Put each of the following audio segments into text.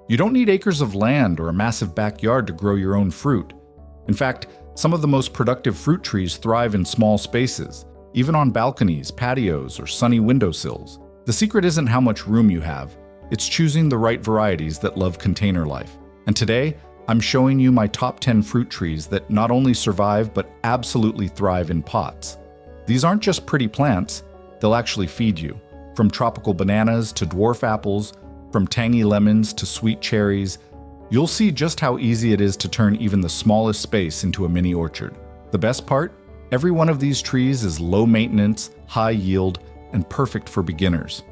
You don't need acres of land or a massive backyard to grow your own fruit. In fact, some of the most productive fruit trees thrive in small spaces, even on balconies, patios, or sunny windowsills. The secret isn't how much room you have, it's choosing the right varieties that love container life. And today, I'm showing you my top 10 fruit trees that not only survive but absolutely thrive in pots. These aren't just pretty plants, they'll actually feed you. From tropical bananas to dwarf apples, from tangy lemons to sweet cherries, you'll see just how easy it is to turn even the smallest space into a mini orchard. The best part? Every one of these trees is low maintenance, high yield, and perfect for beginners.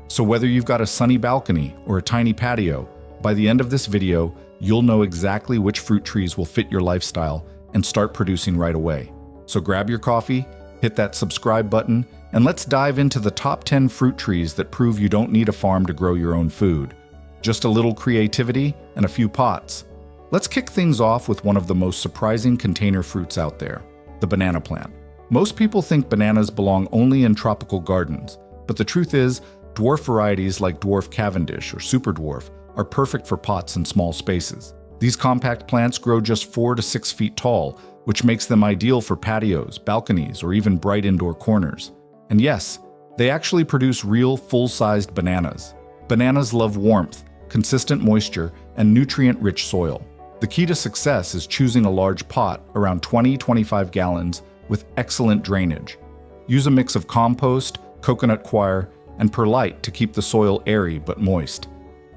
So whether you've got a sunny balcony or a tiny patio, by the end of this video, you'll know exactly which fruit trees will fit your lifestyle and start producing right away. So grab your coffee, hit that subscribe button, and let's dive into the top 10 fruit trees that prove you don't need a farm to grow your own food. Just a little creativity and a few pots. Let's kick things off with one of the most surprising container fruits out there, the banana plant. Most people think bananas belong only in tropical gardens, but the truth is, dwarf varieties like dwarf Cavendish or super dwarf are perfect for pots and small spaces. These compact plants grow just 4 to 6 feet tall, which makes them ideal for patios, balconies, or even bright indoor corners. And yes, they actually produce real, full-sized bananas. Bananas love warmth, consistent moisture, and nutrient-rich soil. The key to success is choosing a large pot, around 20-25 gallons, with excellent drainage. Use a mix of compost, coconut coir, and perlite to keep the soil airy but moist.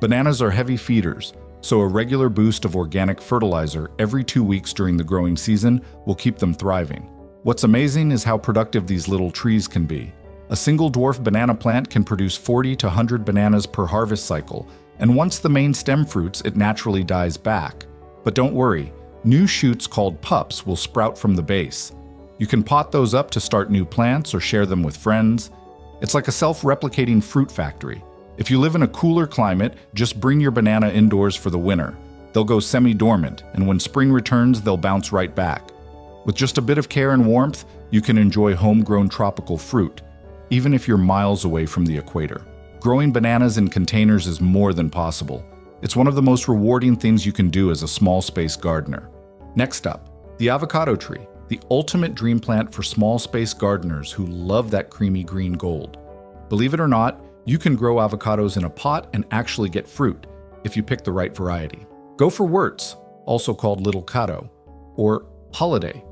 Bananas are heavy feeders, so a regular boost of organic fertilizer every 2 weeks during the growing season will keep them thriving. What's amazing is how productive these little trees can be. A single dwarf banana plant can produce 40 to 100 bananas per harvest cycle, and once the main stem fruits, it naturally dies back. But don't worry, new shoots called pups will sprout from the base. You can pot those up to start new plants or share them with friends. It's like a self-replicating fruit factory. If you live in a cooler climate, just bring your banana indoors for the winter. They'll go semi-dormant, and when spring returns, they'll bounce right back. With just a bit of care and warmth, you can enjoy homegrown tropical fruit, even if you're miles away from the equator. Growing bananas in containers is more than possible. It's one of the most rewarding things you can do as a small space gardener. Next up, the avocado tree, the ultimate dream plant for small space gardeners who love that creamy green gold. Believe it or not, you can grow avocados in a pot and actually get fruit if you pick the right variety. Go for Wurtz, also called little cado, or holiday,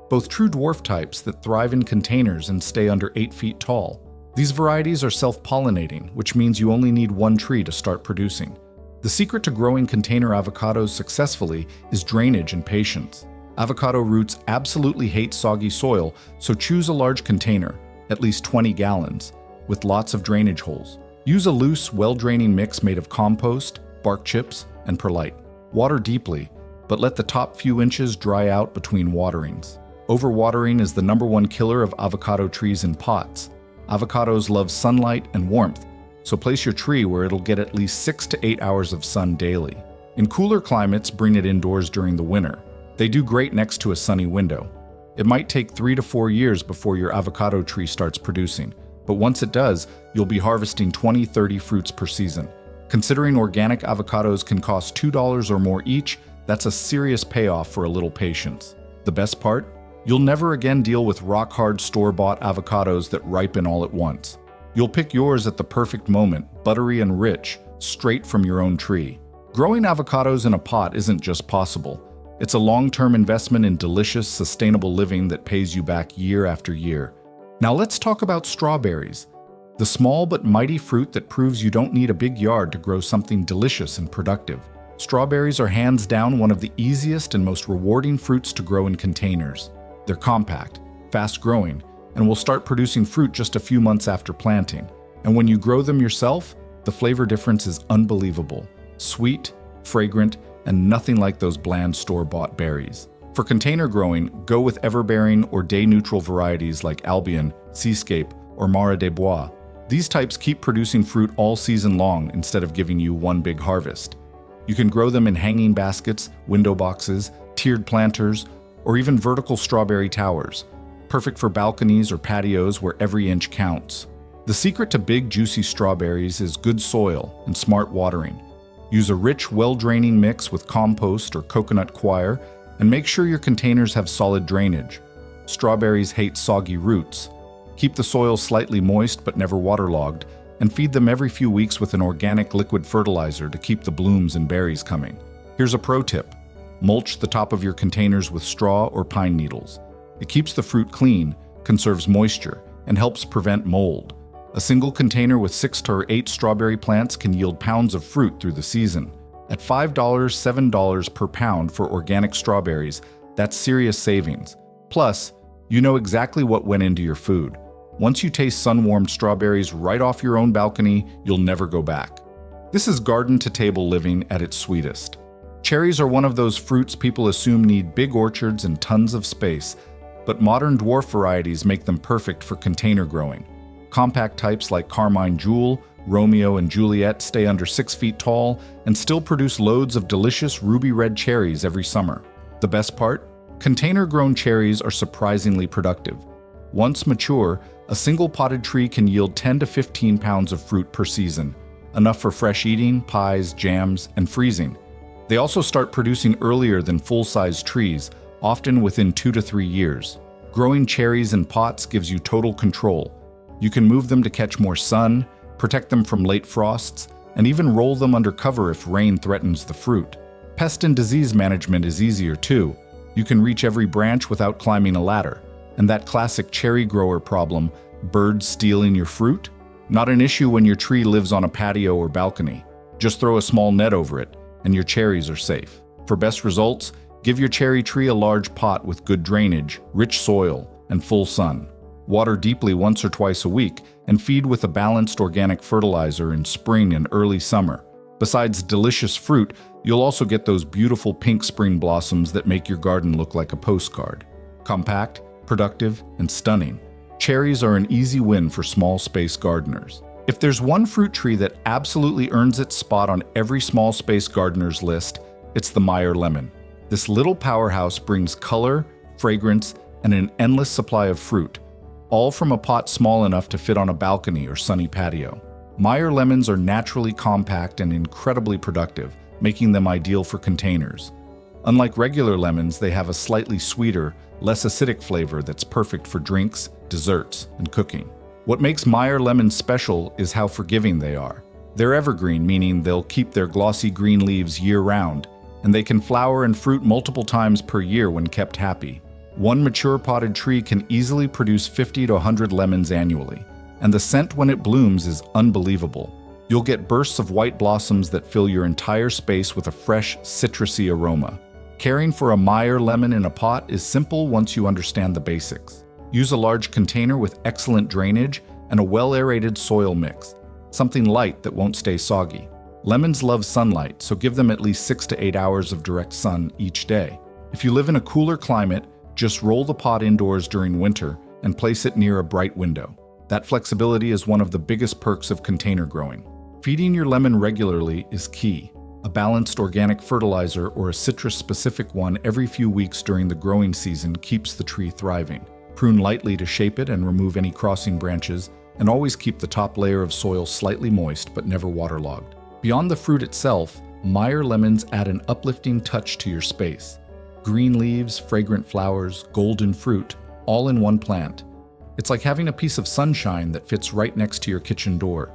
both true dwarf types that thrive in containers and stay under 8 feet tall. These varieties are self-pollinating, which means you only need one tree to start producing. The secret to growing container avocados successfully is drainage and patience. Avocado roots absolutely hate soggy soil, so choose a large container, at least 20 gallons, with lots of drainage holes. Use a loose, well-draining mix made of compost, bark chips, and perlite. Water deeply, but let the top few inches dry out between waterings. Overwatering is the #1 killer of avocado trees in pots. Avocados love sunlight and warmth, so place your tree where it'll get at least 6 to 8 hours of sun daily. In cooler climates, bring it indoors during the winter. They do great next to a sunny window. It might take 3 to 4 years before your avocado tree starts producing, but once it does, you'll be harvesting 20-30 fruits per season. Considering organic avocados can cost $2 or more each, that's a serious payoff for a little patience. The best part? You'll never again deal with rock-hard store-bought avocados that ripen all at once. You'll pick yours at the perfect moment, buttery and rich, straight from your own tree. Growing avocados in a pot isn't just possible. It's a long-term investment in delicious, sustainable living that pays you back year after year. Now let's talk about strawberries, the small but mighty fruit that proves you don't need a big yard to grow something delicious and productive. Strawberries are hands down one of the easiest and most rewarding fruits to grow in containers. They're compact, fast-growing, and will start producing fruit just a few months after planting. And when you grow them yourself, the flavor difference is unbelievable. Sweet, fragrant, and nothing like those bland store-bought berries. For container growing, go with everbearing or day-neutral varieties like Albion, Seascape, or Mara des Bois. These types keep producing fruit all season long instead of giving you one big harvest. You can grow them in hanging baskets, window boxes, tiered planters, or even vertical strawberry towers, perfect for balconies or patios where every inch counts. The secret to big, juicy strawberries is good soil and smart watering. Use a rich, well-draining mix with compost or coconut coir, and make sure your containers have solid drainage. Strawberries hate soggy roots. Keep the soil slightly moist but never waterlogged, and feed them every few weeks with an organic liquid fertilizer to keep the blooms and berries coming. Here's a pro tip. Mulch the top of your containers with straw or pine needles. It keeps the fruit clean, conserves moisture, and helps prevent mold. A single container with 6 to 8 strawberry plants can yield pounds of fruit through the season. At $5, $7 per pound for organic strawberries, that's serious savings. Plus, you know exactly what went into your food. Once you taste sun-warmed strawberries right off your own balcony, you'll never go back. This is garden-to-table living at its sweetest. Cherries are one of those fruits people assume need big orchards and tons of space, but modern dwarf varieties make them perfect for container growing. Compact types like Carmine Jewel, Romeo, and Juliet stay under 6 feet tall and still produce loads of delicious ruby red cherries every summer. The best part? Container-grown cherries are surprisingly productive. Once mature, a single potted tree can yield 10 to 15 pounds of fruit per season, enough for fresh eating, pies, jams, and freezing. They also start producing earlier than full-size trees, often within 2 to 3 years. Growing cherries in pots gives you total control. You can move them to catch more sun, protect them from late frosts, and even roll them under cover if rain threatens the fruit. Pest and disease management is easier too. You can reach every branch without climbing a ladder. And that classic cherry grower problem, birds stealing your fruit? Not an issue when your tree lives on a patio or balcony. Just throw a small net over it, and your cherries are safe. For best results, give your cherry tree a large pot with good drainage, rich soil, and full sun. Water deeply once or twice a week, and feed with a balanced organic fertilizer in spring and early summer. Besides delicious fruit, you'll also get those beautiful pink spring blossoms that make your garden look like a postcard. Compact, productive, and stunning. Cherries are an easy win for small space gardeners. If there's one fruit tree that absolutely earns its spot on every small space gardener's list, it's the Meyer lemon. This little powerhouse brings color, fragrance, and an endless supply of fruit, all from a pot small enough to fit on a balcony or sunny patio. Meyer lemons are naturally compact and incredibly productive, making them ideal for containers. Unlike regular lemons, they have a slightly sweeter, less acidic flavor that's perfect for drinks, desserts, and cooking. What makes Meyer lemons special is how forgiving they are. They're evergreen, meaning they'll keep their glossy green leaves year-round, and they can flower and fruit multiple times per year when kept happy. One mature potted tree can easily produce 50 to 100 lemons annually, and the scent when it blooms is unbelievable. You'll get bursts of white blossoms that fill your entire space with a fresh, citrusy aroma. Caring for a Meyer lemon in a pot is simple once you understand the basics. Use a large container with excellent drainage and a well-aerated soil mix, something light that won't stay soggy. Lemons love sunlight, so give them at least 6 to 8 hours of direct sun each day. If you live in a cooler climate, just roll the pot indoors during winter and place it near a bright window. That flexibility is one of the biggest perks of container growing. Feeding your lemon regularly is key. A balanced organic fertilizer or a citrus-specific one every few weeks during the growing season keeps the tree thriving. Prune lightly to shape it and remove any crossing branches, and always keep the top layer of soil slightly moist but never waterlogged. Beyond the fruit itself, Meyer lemons add an uplifting touch to your space. Green leaves, fragrant flowers, golden fruit, all in one plant. It's like having a piece of sunshine that fits right next to your kitchen door.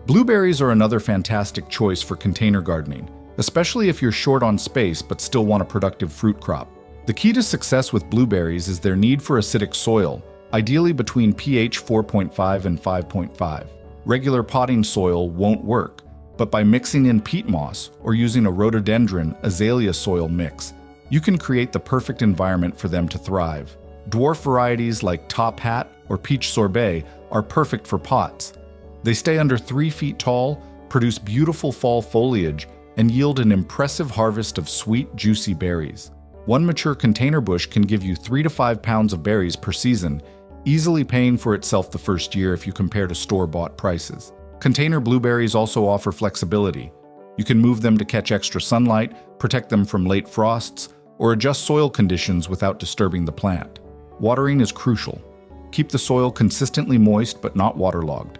Blueberries are another fantastic choice for container gardening, especially if you're short on space but still want a productive fruit crop. The key to success with blueberries is their need for acidic soil, ideally between pH 4.5 and 5.5. Regular potting soil won't work, but by mixing in peat moss or using a rhododendron azalea soil mix, you can create the perfect environment for them to thrive. Dwarf varieties like Top Hat or Peach Sorbet are perfect for pots. They stay under 3 feet tall, produce beautiful fall foliage, and yield an impressive harvest of sweet, juicy berries. One mature container bush can give you 3 to 5 pounds of berries per season, easily paying for itself the first year if you compare to store-bought prices. Container blueberries also offer flexibility. You can move them to catch extra sunlight, protect them from late frosts, or adjust soil conditions without disturbing the plant. Watering is crucial. Keep the soil consistently moist but not waterlogged.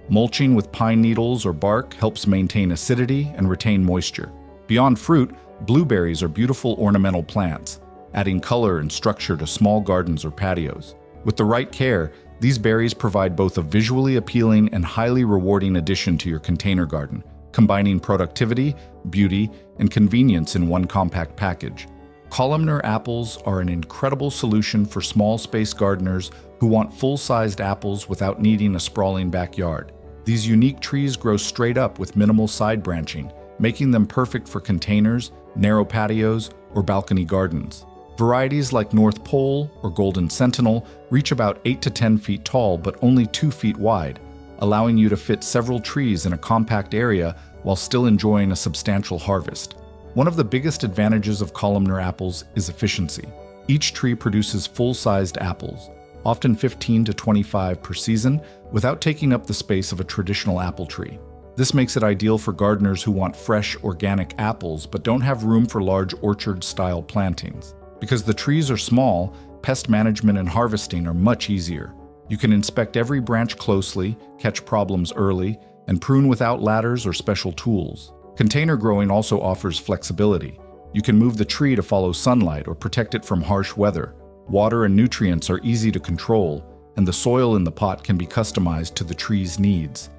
Mulching with pine needles or bark helps maintain acidity and retain moisture. Beyond fruit, blueberries are beautiful ornamental plants, adding color and structure to small gardens or patios. With the right care, these berries provide both a visually appealing and highly rewarding addition to your container garden, combining productivity, beauty, and convenience in one compact package. Columnar apples are an incredible solution for small space gardeners who want full-sized apples without needing a sprawling backyard. These unique trees grow straight up with minimal side branching, making them perfect for containers, narrow patios, or balcony gardens. Varieties like North Pole or Golden Sentinel reach about 8 to 10 feet tall but only 2 feet wide, allowing you to fit several trees in a compact area while still enjoying a substantial harvest. One of the biggest advantages of columnar apples is efficiency. Each tree produces full-sized apples, often 15 to 25 per season, without taking up the space of a traditional apple tree. This makes it ideal for gardeners who want fresh, organic apples but don't have room for large orchard-style plantings. Because the trees are small, pest management and harvesting are much easier. You can inspect every branch closely, catch problems early, and prune without ladders or special tools. Container growing also offers flexibility. You can move the tree to follow sunlight or protect it from harsh weather. Water and nutrients are easy to control, and the soil in the pot can be customized to the tree's needs.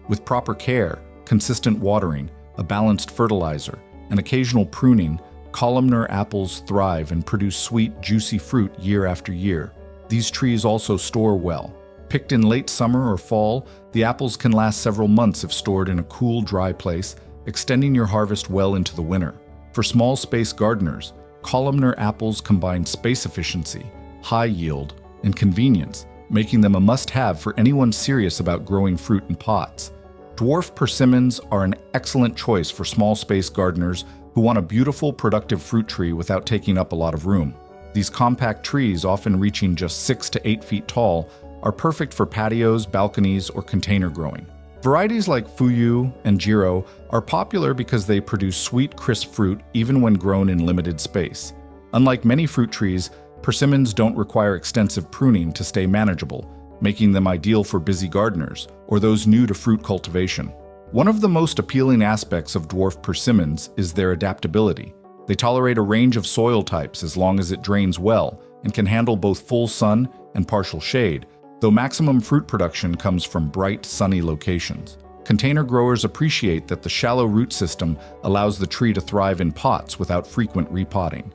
With proper care, consistent watering, a balanced fertilizer, and occasional pruning, columnar apples thrive and produce sweet, juicy fruit year after year. These trees also store well. Picked in late summer or fall, the apples can last several months if stored in a cool, dry place, extending your harvest well into the winter. For small space gardeners, columnar apples combine space efficiency, high yield, and convenience, making them a must-have for anyone serious about growing fruit in pots. Dwarf persimmons are an excellent choice for small space gardeners who want a beautiful, productive fruit tree without taking up a lot of room. These compact trees, often reaching just 6 to 8 feet tall, are perfect for patios, balconies, or container growing. Varieties like Fuyu and Jiro are popular because they produce sweet, crisp fruit even when grown in limited space. Unlike many fruit trees, persimmons don't require extensive pruning to stay manageable, making them ideal for busy gardeners or those new to fruit cultivation. One of the most appealing aspects of dwarf persimmons is their adaptability. They tolerate a range of soil types as long as it drains well and can handle both full sun and partial shade, though maximum fruit production comes from bright, sunny locations. Container growers appreciate that the shallow root system allows the tree to thrive in pots without frequent repotting.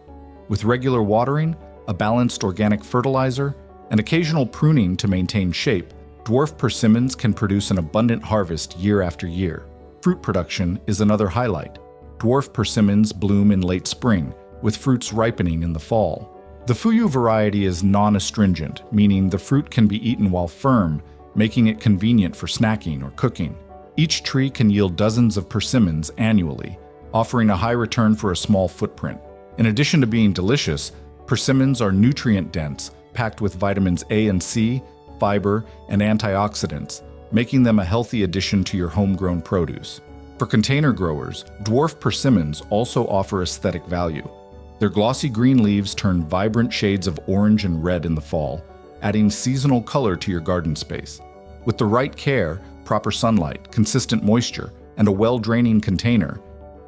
With regular watering, a balanced organic fertilizer, and occasional pruning to maintain shape, dwarf persimmons can produce an abundant harvest year after year. Fruit production is another highlight. Dwarf persimmons bloom in late spring, with fruits ripening in the fall. The Fuyu variety is non-astringent, meaning the fruit can be eaten while firm, making it convenient for snacking or cooking. Each tree can yield dozens of persimmons annually, offering a high return for a small footprint. In addition to being delicious, persimmons are nutrient-dense, packed with vitamins A and C, fiber, and antioxidants, making them a healthy addition to your homegrown produce. For container growers, dwarf persimmons also offer aesthetic value. Their glossy green leaves turn vibrant shades of orange and red in the fall, adding seasonal color to your garden space. With the right care, proper sunlight, consistent moisture, and a well-draining container,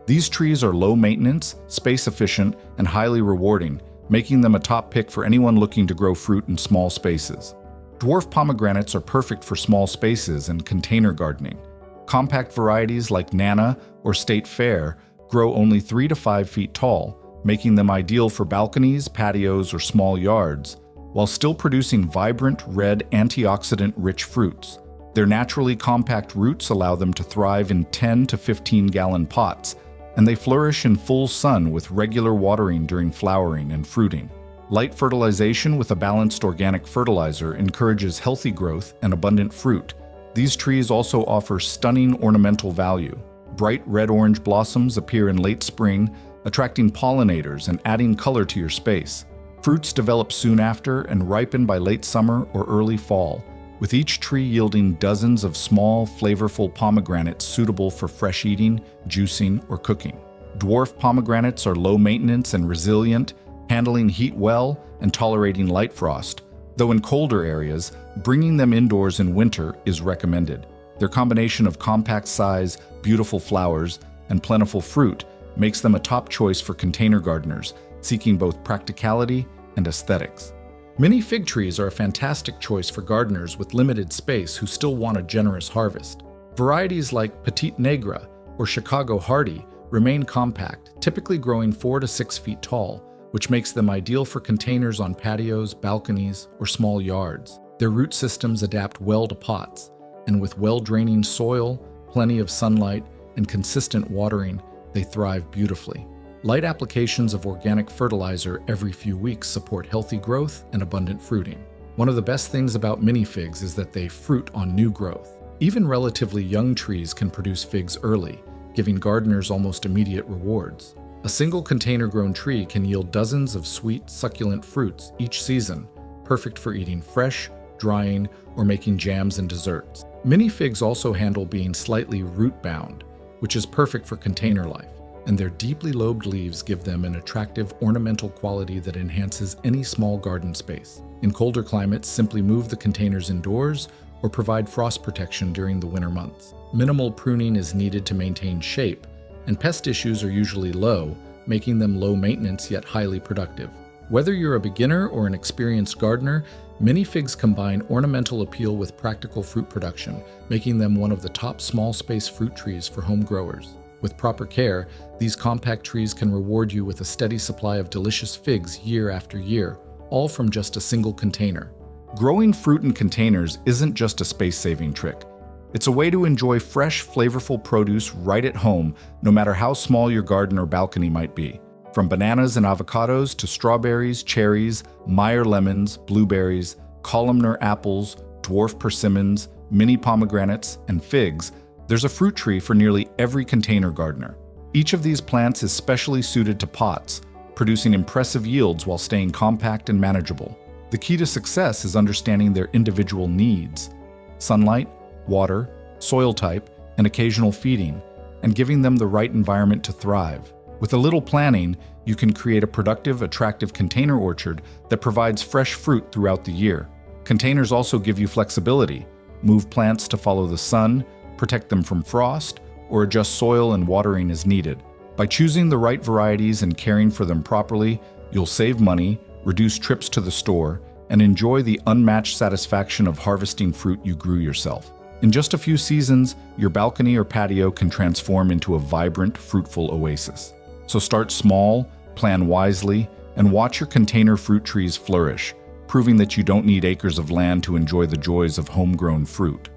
these trees are low maintenance, space efficient, and highly rewarding, making them a top pick for anyone looking to grow fruit in small spaces. Dwarf pomegranates are perfect for small spaces and container gardening. Compact varieties like Nana or State Fair grow only 3 to 5 feet tall, making them ideal for balconies, patios, or small yards, while still producing vibrant, red, antioxidant-rich fruits. Their naturally compact roots allow them to thrive in 10 to 15-gallon pots, and they flourish in full sun with regular watering during flowering and fruiting. Light fertilization with a balanced organic fertilizer encourages healthy growth and abundant fruit. These trees also offer stunning ornamental value. Bright red-orange blossoms appear in late spring, attracting pollinators and adding color to your space. Fruits develop soon after and ripen by late summer or early fall, with each tree yielding dozens of small, flavorful pomegranates suitable for fresh eating, juicing, or cooking. Dwarf pomegranates are low maintenance and resilient, handling heat well and tolerating light frost, though in colder areas, bringing them indoors in winter is recommended. Their combination of compact size, beautiful flowers, and plentiful fruit makes them a top choice for container gardeners seeking both practicality and aesthetics. Mini fig trees are a fantastic choice for gardeners with limited space who still want a generous harvest. Varieties like Petite Negra or Chicago Hardy remain compact, typically growing 4 to 6 feet tall, which makes them ideal for containers on patios, balconies, or small yards. Their root systems adapt well to pots, and with well-draining soil, plenty of sunlight, and consistent watering, they thrive beautifully. Light applications of organic fertilizer every few weeks support healthy growth and abundant fruiting. One of the best things about mini figs is that they fruit on new growth. Even relatively young trees can produce figs early, giving gardeners almost immediate rewards. A single container-grown tree can yield dozens of sweet, succulent fruits each season, perfect for eating fresh, drying, or making jams and desserts. Mini figs also handle being slightly root-bound, which is perfect for container life, and their deeply lobed leaves give them an attractive ornamental quality that enhances any small garden space. In colder climates, simply move the containers indoors or provide frost protection during the winter months. Minimal pruning is needed to maintain shape, and pest issues are usually low, making them low maintenance yet highly productive. Whether you're a beginner or an experienced gardener, mini figs combine ornamental appeal with practical fruit production, making them one of the top small space fruit trees for home growers. With proper care, these compact trees can reward you with a steady supply of delicious figs year after year, all from just a single container. Growing fruit in containers isn't just a space-saving trick. It's a way to enjoy fresh, flavorful produce right at home, no matter how small your garden or balcony might be. From bananas and avocados to strawberries, cherries, Meyer lemons, blueberries, columnar apples, dwarf persimmons, mini pomegranates, and figs, there's a fruit tree for nearly every container gardener. Each of these plants is specially suited to pots, producing impressive yields while staying compact and manageable. The key to success is understanding their individual needs: sunlight, water, soil type, and occasional feeding, and giving them the right environment to thrive. With a little planning, you can create a productive, attractive container orchard that provides fresh fruit throughout the year. Containers also give you flexibility. Move plants to follow the sun, protect them from frost, or adjust soil and watering as needed. By choosing the right varieties and caring for them properly, you'll save money, reduce trips to the store, and enjoy the unmatched satisfaction of harvesting fruit you grew yourself. In just a few seasons, your balcony or patio can transform into a vibrant, fruitful oasis. So start small, plan wisely, and watch your container fruit trees flourish, proving that you don't need acres of land to enjoy the joys of homegrown fruit.